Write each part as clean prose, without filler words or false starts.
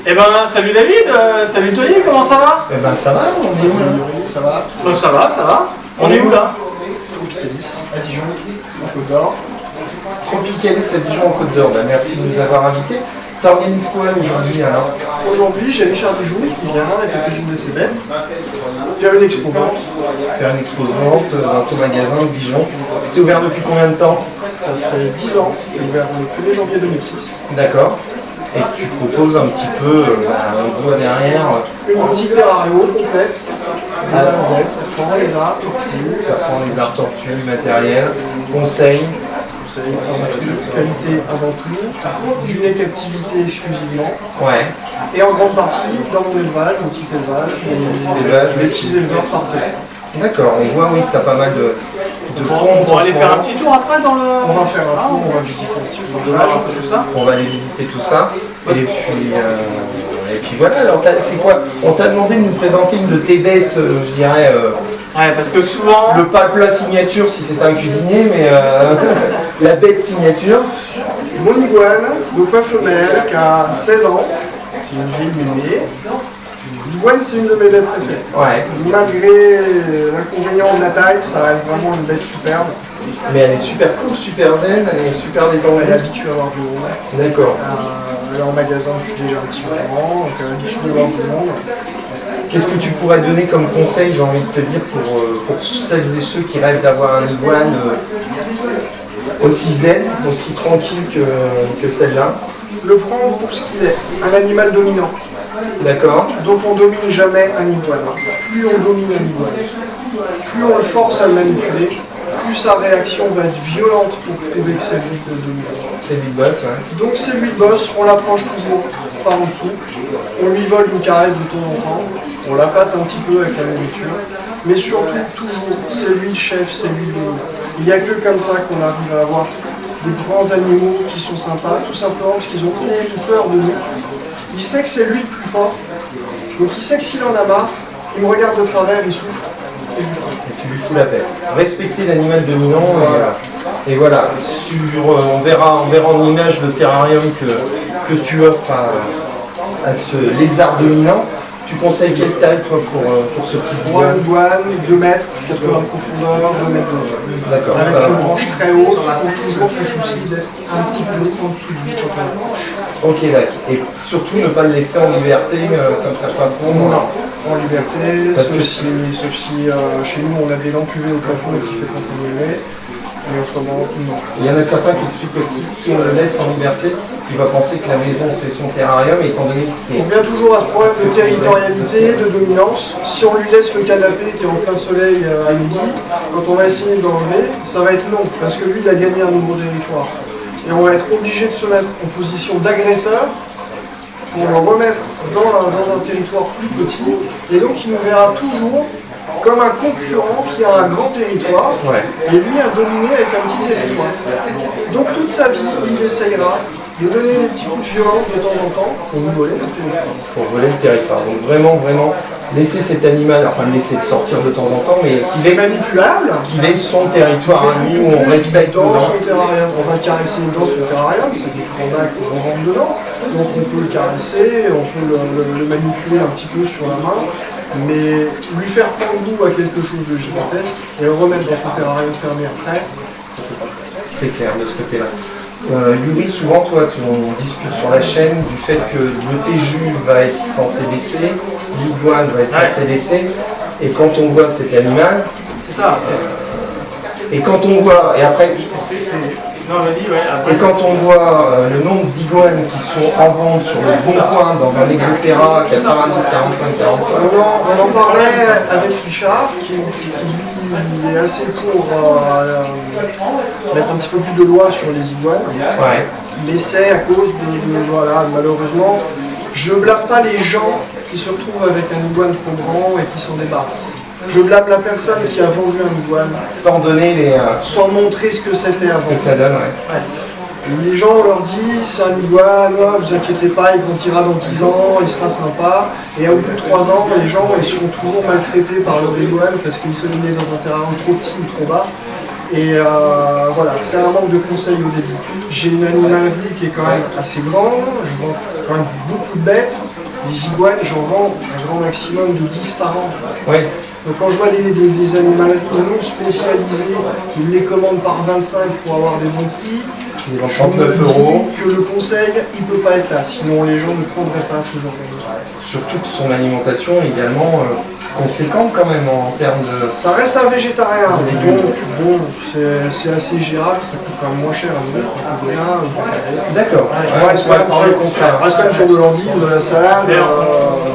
Eh ben, salut David, salut Tony, comment ça va? Eh ben ça va, on est où là? Ça va? Donc ça va, ça va. On est où là? Tropicalisme, à Dijon, en Côte d'Or. Tropicalisme à Dijon en Côte d'Or, ben, merci de nous avoir invités. T'organises quoi aujourd'hui alors? Aujourd'hui, j'ai Richard Dijon qui vient avec quelques-unes de ses bêtes faire une expo vente. Faire une expo-vente dans ton magasin de Dijon. C'est ouvert depuis combien de temps? Ça fait 10 ans, il est ouvert le 1er janvier 2006. D'accord. Et tu proposes un petit peu, on voit derrière, Une boutique terrario complète, de A à Z, ça prend les arts, tortues, ça prend les arts tortues, matériel, conseils. conseils, qualité avant tout, du lait captivité exclusivement, Ouais. et en grande partie dans mon élevage, mon petit élevage, les petits éleveurs partenaires. D'accord, on voit oui que tu as pas mal de On comptes. va aller faire un petit tour après dans le... On va faire un tour, on va visiter un petit peu. dommage, un peu tout ça. On va aller visiter tout ça. Et puis voilà, alors c'est quoi? On t'a demandé de nous présenter une de tes bêtes, je dirais, Ouais, parce que souvent... pas le plat signature si c'est un cuisinier, mais la bête signature. Mon iguane, donc ma femelle, qui a 16 ans, c'est une vieille mémé. L'iguane, c'est une de mes bêtes préférées. Ouais, Malgré l'inconvénient de la taille, ça reste vraiment une bête superbe. mais elle est super cool, super zen, elle est super détendue. Elle est habituée à avoir du monde. D'accord. Elle est en magasin depuis déjà un petit moment, donc elle est habituée à avoir du monde. Qu'est-ce que tu pourrais donner comme conseil, j'ai envie de te dire, pour celles et ceux qui rêvent d'avoir un iguane aussi zen, aussi tranquille que celle-là? Le prendre pour ce qu'il est, un animal dominant. D'accord. Donc on domine jamais un iguane. Plus on domine un iguane, plus on le force à le manipuler, plus sa réaction va être violente pour prouver que c'est lui le dominant. C'est Big Boss, ouais. Donc c'est lui le boss, on l'approche toujours par en dessous, on lui vole une caresse de temps en temps, on la pâte un petit peu avec la nourriture, mais surtout, toujours, c'est lui le chef, c'est lui le dominant. Il n'y a que comme ça qu'on arrive à avoir des grands animaux qui sont sympas, tout simplement parce qu'ils ont aucune peur de nous. Il sait que c'est lui le plus fort, donc il sait que s'il en a marre, il me regarde de travers, il souffle, et je lui fous. Et tu lui fous la paix. Respecter l'animal dominant. Et voilà. On verra en image le terrarium que tu offres à ce lézard dominant. Tu conseilles quelle taille toi pour ce type Moi, d'iguane? iguane, 2 mètres, 80 de profondeur, 2 mètres de hauteur. D'accord, Avec ça une va. branche très haute, on a toujours ce souci d'être un petit peu en dessous de lui quand on approche. Ok, d'accord. Et surtout ne pas le laisser en liberté comme ça pas fond. Non, en liberté, Parce sauf que si chez nous on a des lampes UV au plafond qui fait 35 degrés, mais autrement, non. Il y en a certains qui expliquent aussi si on le laisse en liberté, il va penser que la maison c'est son terrarium, étant donné que c'est. On revient toujours à ce problème de territorialité, de dominance. Si on lui laisse le canapé qui est en plein soleil à midi, quand on va essayer de l'enlever, ça va être long, parce que lui il a gagné un nouveau territoire. Et on va être obligé de se mettre en position d'agresseur pour le remettre dans un territoire plus petit. Et donc il nous verra toujours comme un concurrent qui a un grand territoire, Ouais. et lui a dominé avec un petit territoire. Donc toute sa vie, il essayera de donner des petits coups de violence de temps en temps pour nous voler le territoire. Pour voler le territoire. Donc vraiment, laisser cet animal, enfin le laisser sortir de temps en temps, mais C'est manipulable. qu'il ait son territoire à lui où on Plus, respecte dans dedans. son terrarium. On va le caresser dans son terrarium, c'est des grands bacs où on rentre dedans. Donc on peut le caresser, on peut le manipuler un petit peu sur la main, mais lui faire prendre goût à quelque chose de gigantesque et le remettre dans son terrarium fermé après, ça peut pas le faire. C'est clair de ce côté-là. Yuri, souvent toi, on discute sur la chaîne du fait que le téju va être censé laisser, l'iguane va être censé laisser, et quand on voit cet animal, C'est ça, et quand on voit, et après, Non, vas-y, ouais, après. et quand on voit le nombre d'iguanes qui sont en vente sur le bon coin dans un exoterra 90, 45, 45, On en parlait avec Richard, qui lui est assez pour mettre un petit peu plus de loi sur les iguanes. ouais, Mais c'est à cause voilà, malheureusement, je blâme pas les gens qui se retrouvent avec un iguane trop grand et qui s'en débarrassent. Je blâme la personne qui a vendu un iguane sans donner sans montrer ce que c'était ce avant. que ça donne, ouais. Les gens, on leur dit, c'est un iguane, oh, vous inquiétez pas, il grandira dans 10 ans, il sera sympa. Et au bout de 3 ans, les gens ils sont toujours maltraités par leur iguane parce qu'ils sont mis dans un terrain trop petit ou trop bas. Et voilà, c'est un manque de conseils au début. J'ai une animalerie qui est quand même assez grande, je vends quand même beaucoup de bêtes. Les iguanes, j'en vends un grand maximum de 10 par an. Ouais. Donc quand je vois des animaleries non spécialisées qui me les commandent par 25 pour avoir des bons prix, Ils vendent je me 39 euros. dis que le conseil, il peut pas être là, sinon les gens ne prendraient pas ce genre de choses. Surtout que son alimentation est également conséquente quand même en termes de... Ça reste un végétarien, De légumes. donc bon, c'est assez gérable, ça coûte quand même moins cher à nourrir qu'un vegan ou qu'un canaille. D'accord. On Ouais, reste on va quand parler même le sur- contraire. on reste quand même sur de l'endive, de la salade. Mais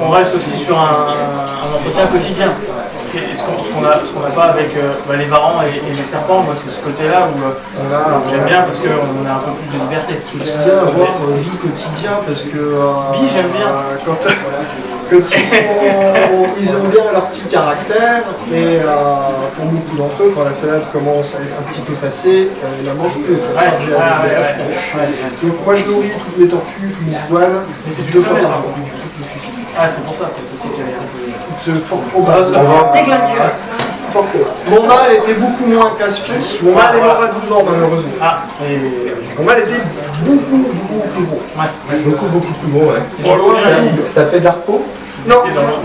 on reste aussi sur un entretien quotidien. Ce qu'on n'a pas avec les varans et les serpents, moi c'est ce côté-là où j'aime bien parce qu'on a un peu plus de liberté. Quotidien, avoir vie quotidien, parce que Vie, j'aime bien. quand ils aiment bien leur petit caractère, et pour beaucoup d'entre eux, quand la salade commence à être un petit peu passée, ils la mangent plus. Il faut charger avec la franche. Donc moi je nourris toutes mes tortues, tous mes iguanes, Mais c'est 2 fois par jour. Ah, c'est pour ça peut-être aussi qu'elle est un peu. C'est fort probable. Ça va déglinguer. Fort probable. Mon mâle était beaucoup moins casse-pied. Mon mâle est mort à 12 ans malheureusement. Ah, et. Mon mâle était beaucoup plus gros. Ouais. Beaucoup plus gros, ouais. Pas loin de la double. T'as fait d'arpo? Non,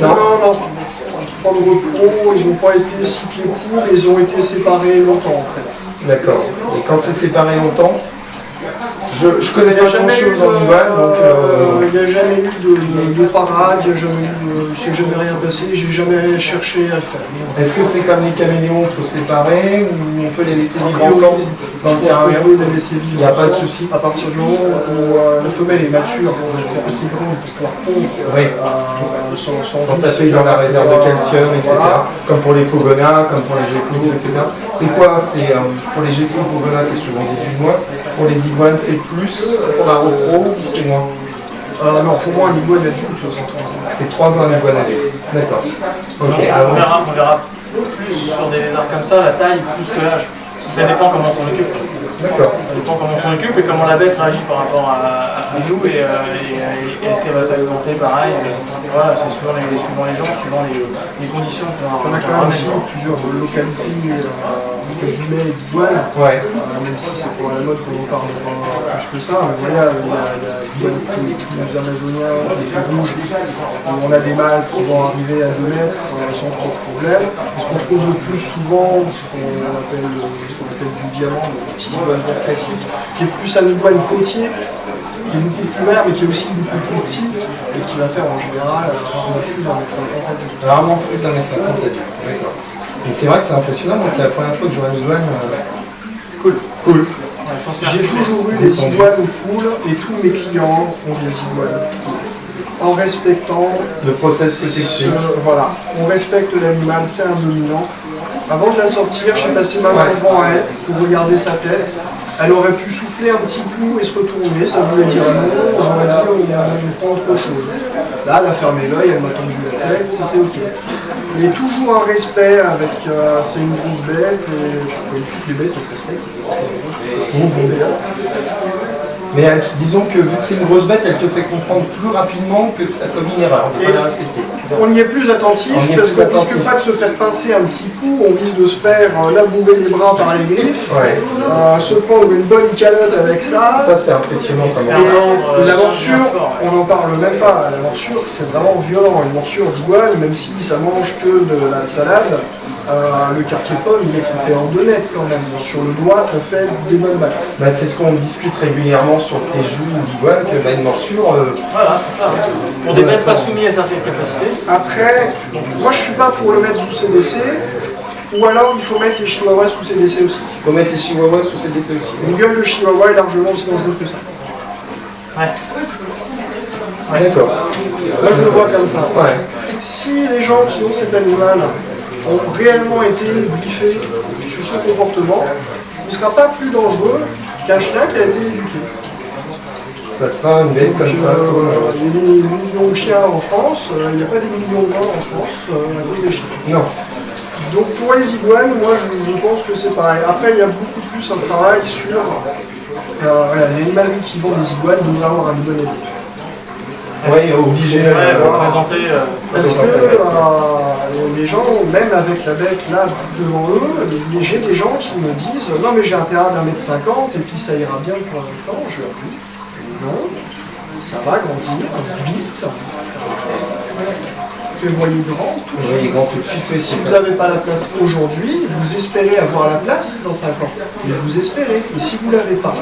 dans non. Pas de repos, ils n'ont pas été si pieds courts, ils ont été séparés longtemps en fait. D'accord. Et quand c'est séparé longtemps, je connais Il n'y pas a grand jamais eu chose en Iguane, donc... il n'y a jamais eu de parade, il n'y a jamais eu c'est jamais rien passé, j'ai jamais cherché à le faire. Est-ce que c'est comme les caméléons, il faut séparer, ou on peut les laisser vivre Oui, ensemble je dans le pense qu'on terrarium? peut les laisser vivre Il n'y a pas de ensemble. souci. À partir du moment où la femelle est mature, donc assez grande pour pouvoir pondre, Oui. sans Sans vice, taper dans la réserve de calcium, etc. Voilà. Comme pour les pogonas, comme pour les geckos, etc. C'est quoi? Pour les geckos, les pogonas, c'est souvent 18 mois. Pour les iguanes, c'est plus. Pour la repro, c'est moins. Non, pour moi, un iguane adulte, c'est 3 ans. C'est 3 ans un iguane adulte. D'accord. Ok, On verra plus sur des lézards comme ça, la taille plus que l'âge. Parce que ça dépend comment on s'en occupe. d'accord. Ça dépend comment on s'en occupe et comment la bête réagit par rapport à nous et est-ce qu'elle va s'alimenter pareil. Voilà, c'est suivant les gens, suivant les conditions qu'on On a quand même aussi plusieurs localités d'iguanes. Ouais. Même si c'est pour la mode qu'on en parle plus que ça, mais voilà, il y a l'iguane plus amazonien, plus rouge, où on a des mâles qui vont arriver à 2 mètres sans trop de problème. Ce qu'on trouve le plus souvent, ce qu'on appelle du diamant, le petit iguane classique, qui est plus un iguane côtier, qui est beaucoup plus vert, mais qui est aussi beaucoup plus petit, et qui va faire en général rarement plus d'un mètre 50. Rarement plus d'un mètre 50 adulte. D'accord. Et c'est vrai que c'est impressionnant, moi c'est la première fois que je vois un iguane. Cool. Cool. J'ai toujours eu des iguanes aux poules, et tous mes clients ont des iguanes en respectant Le process que t'expliques. voilà, on respecte l'animal, c'est un dominant. Avant de la sortir, j'ai passé ma main devant elle pour regarder sa tête. Elle aurait pu souffler un petit coup et se retourner, ça voulait dire non, on va dire on prend autre chose. Là, elle a fermé l'œil, elle m'a tendu la tête, c'était ok. Mais toujours un respect avec, c'est une grosse bête, et comme toutes les bêtes, ça se respecte. Mais disons que vu que c'est une grosse bête, elle te fait comprendre plus rapidement que tu as commis une erreur. On ne peut pas la respecter. On y est plus attentif On y est parce plus qu'on risque attentif. pas de se faire pincer un petit coup, on risque de se faire labourer les bras par les griffes, Ouais. se prendre une bonne calotte avec ça. Ça c'est impressionnant comme Et la morsure, on n'en parle même pas. La morsure, c'est vraiment violent. Une morsure d'iguane, même si ça mange que de la salade, le quartier pomme, il est coupé en 2 mètres quand même. Sur le doigt, ça fait des bonnes balles. Bah, c'est ce qu'on discute régulièrement sur tes joues ou l'iguane, que une morsure. Voilà, c'est ça. Pour des bêtes pas soumises à certaines capacités. Après, moi je suis pas pour le mettre sous CDC, ou alors il faut mettre les chihuahuas sous CDC aussi. Il faut mettre les chihuahuas sous CDC aussi. Une gueule de chihuahua est largement aussi dangereuse que ça. Ouais. D'accord. Là je le vois comme ça. Ouais. Si les gens qui ont cet animal ont réellement été briefés sur son comportement, il ne sera pas plus dangereux qu'un chien qui a été éduqué. Ça sera une bête comme ça. Il y a des millions de chiens en France, il n'y a pas des millions de morts en France à cause des chiens. Non. Donc pour les iguanes, moi je pense que c'est pareil. Après il y a beaucoup plus un travail sur les animaleries qui vendent des iguanes devraient avoir un bon adulte. Oui, obligé. Représenter. Parce que les gens, même avec la bête là devant eux, j'ai des gens qui me disent non mais j'ai un terrain d'1,50 m et puis ça ira bien pour l'instant. Je leur dis non, ça va grandir vite. Prévoyez grand tout de suite. Grand tout de suite, mais Si vous n'avez pas la place aujourd'hui, vous espérez avoir la place dans 5 ans. Mais vous espérez. Et si vous ne l'avez pas,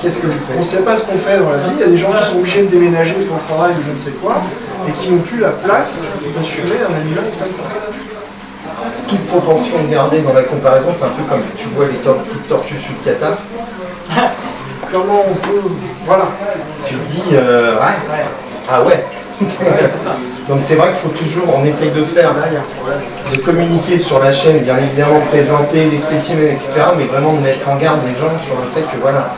qu'est-ce que vous on ne faites? sait pas ce qu'on fait dans la vie. Il y a des gens qui sont obligés de déménager pour le travail ou je ne sais quoi, et qui n'ont plus la place d'assurer un animal comme ça. Toute propension gardée dans la comparaison, c'est un peu comme tu vois les petites tortues sud Qatar. Comment on peut... Voilà. Tu te dis, ouais. Ah ouais. c'est ça. Donc c'est vrai qu'il faut toujours, on essaye de faire, Là, il y a un problème. de communiquer sur la chaîne, bien évidemment présenter les spécimens, etc. Mais vraiment de mettre en garde les gens sur le fait que voilà,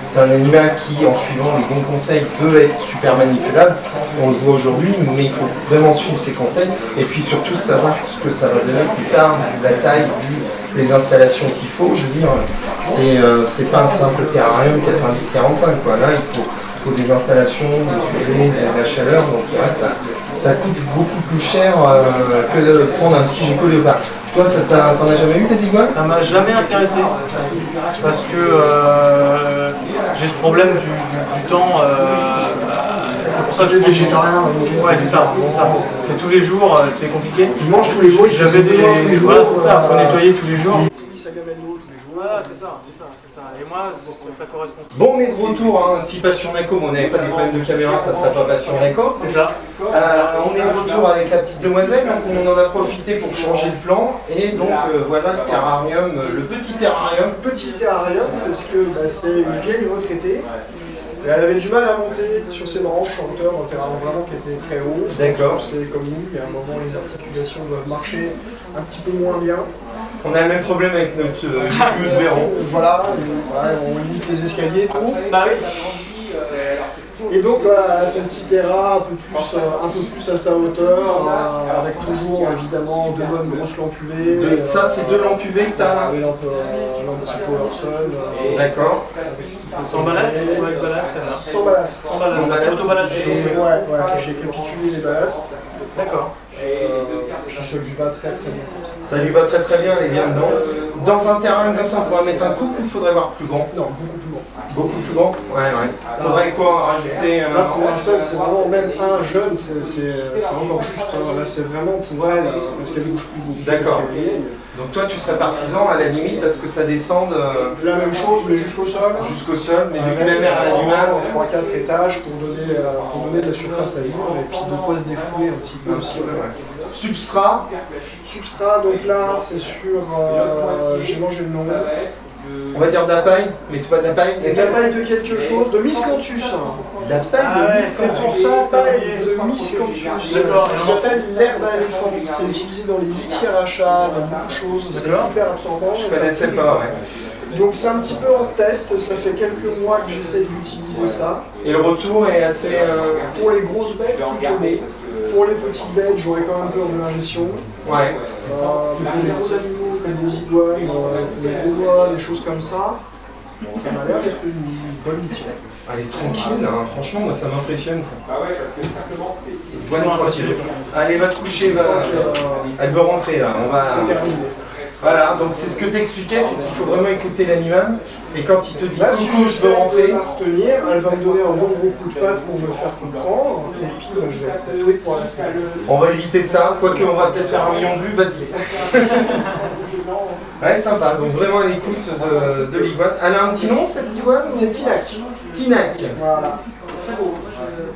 c'est un animal qui, en suivant les bons conseils, peut être super manipulable. On le voit aujourd'hui, mais il faut vraiment suivre ces conseils et puis surtout savoir ce que ça va donner plus tard, vu la taille, vu les installations qu'il faut. Je veux dire, c'est pas un simple terrarium 90-45 quoi. Là, il faut des installations, des UV, de la chaleur, donc c'est vrai que ça coûte beaucoup plus cher que de prendre un petit gecko léopard. Toi, t'en as jamais eu des iguanes? Ça m'a jamais intéressé parce que j'ai ce problème du temps. C'est pour ça que je prends végétarien. Ouais, c'est ça. C'est tous les jours, c'est compliqué. Il mange tous les jours, il fait J'avais ses besoins tous les jours. Voilà, c'est ça, faut nettoyer tous les jours. Il sa gamelle d'eau tous les jours. Voilà, c'est ça. Et moi, ça correspond. Bon, on est de retour, hein. Si Passion Naco, mais on n'avait pas des problèmes de caméra, ça ne serait pas Passion Naco. C'est ça. On est de retour avec la petite demoiselle, donc on en a profité pour changer le plan. Et donc voilà le terrarium, le petit terrarium. Petit terrarium, parce que c'est une vieille retraitée. Et elle avait du mal à monter sur ses branches en hauteur, un terrain vraiment qui était très haut. D'accord. C'est comme nous, il y a un moment les articulations doivent marcher un petit peu moins bien. On a le même problème avec notre lieu de Véron. Voilà, on limite les escaliers et tout. Bah oui. Et donc voilà, son petit terrain un peu plus à sa hauteur, avec toujours évidemment deux bonnes grosses lampes UV. Ça, c'est 2 lampes UV que tu as là. Une lampe petit power sol. D'accord. Sans ballast ou avec ballast, celle-là? Sans ballast. Sans ballast. Sans ballast. Auto-ballast. J'ai capitulé les ballasts. D'accord. Puis ça lui va très très bien comme ça. Ça lui va très très bien, elle est bien dedans. Dans un terrarium comme ça, on pourrait mettre un couple ou il faudrait voir plus grand? Non, beaucoup plus grand. Beaucoup plus grand? Ouais. Faudrait quoi rajouter Là pour un seul, c'est vraiment même un jeune, c'est encore juste, là c'est vraiment pour elle, parce qu'elle bouge plus beaucoup. D'accord. Donc toi tu serais partisan à la limite à ce que ça descende La même chose mais jusqu'au sol. jusqu'au sol, mais vu que la mère elle a du mal. En 3-4 étages pour donner de la surface à vivre et puis de ne pas se défouler un petit peu aussi. Substrat, Substrat, donc là c'est sur, j'ai mangé le nom. on va dire de la paille, mais c'est pas de la paille, C'est de la paille de quelque chose, de miscanthus. de la paille Ah de ouais, miscanthus. C'est pour ça, paille de miscanthus. D'accord. Ça s'appelle l'herbe à éléphant. C'est utilisé dans les litières à chat, dans beaucoup de choses. C'est D'accord. hyper absorbant. Je connaissais pas, ouais. Donc c'est un petit peu en test. Ça fait quelques mois que j'essaie d'utiliser ça. Et le retour est assez... Pour les grosses bêtes, plutôt bon. Pour les petites bêtes, j'aurais quand même peur de l'ingestion. Ouais. Pour les gros animaux comme des iguanes, les gros des choses comme ça, ça m'a l'air d'être une bonne litière. Elle est tranquille, hein. Franchement, moi ça m'impressionne. Toujours Voilà, impressionné. allez, va te coucher, elle veut rentrer là. On va... C'est terminé. Voilà, donc c'est ce que t'expliquais, c'est qu'il faut vraiment écouter l'animal. Et quand il te dit Là, si coucou, je j'essaie veux de rentrer, la retenir, elle va me donner un bon gros coup de patte pour me le faire comprendre. Et puis, je vais tatouer pour la semaine. on va éviter ça. Quoique, on va peut-être faire 1 million de vues, vas-y. Ouais, sympa. Donc vraiment à l'écoute de l'iguane. Elle a un petit nom, cette iguane? C'est Tinac. Tinac. Voilà.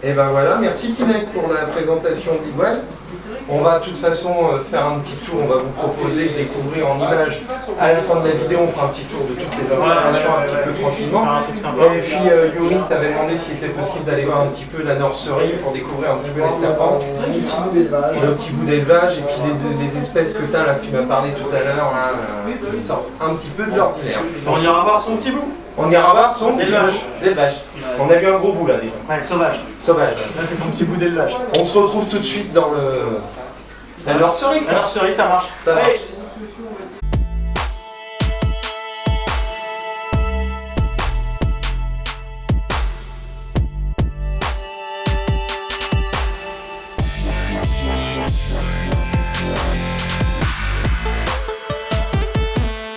Et ben voilà, merci Tinac pour la présentation de l'iguane. On va de toute façon faire un petit tour, on va vous proposer de découvrir en images. À la fin de la vidéo, on fera un petit tour de toutes les installations un petit peu tranquillement. Faire un truc sympa. Et puis Yuri t'avait demandé s'il était possible d'aller voir un petit peu la nurserie pour découvrir un petit peu les serpents. Un petit bout d'élevage. Le petit bout d'élevage et puis les espèces que tu as là, que tu m'as parlé tout à l'heure, là, qui sortent un petit peu de l'ordinaire. On ira voir son petit bout. On ira voir son petit Élevage. bout d'élevage. On a vu un gros bout là déjà. Ouais, sauvage. Sauvage. Là, c'est son petit bout d'élevage. On se retrouve tout de suite dans le... La nurserie quoi. La nurserie, ça marche. Ça marche.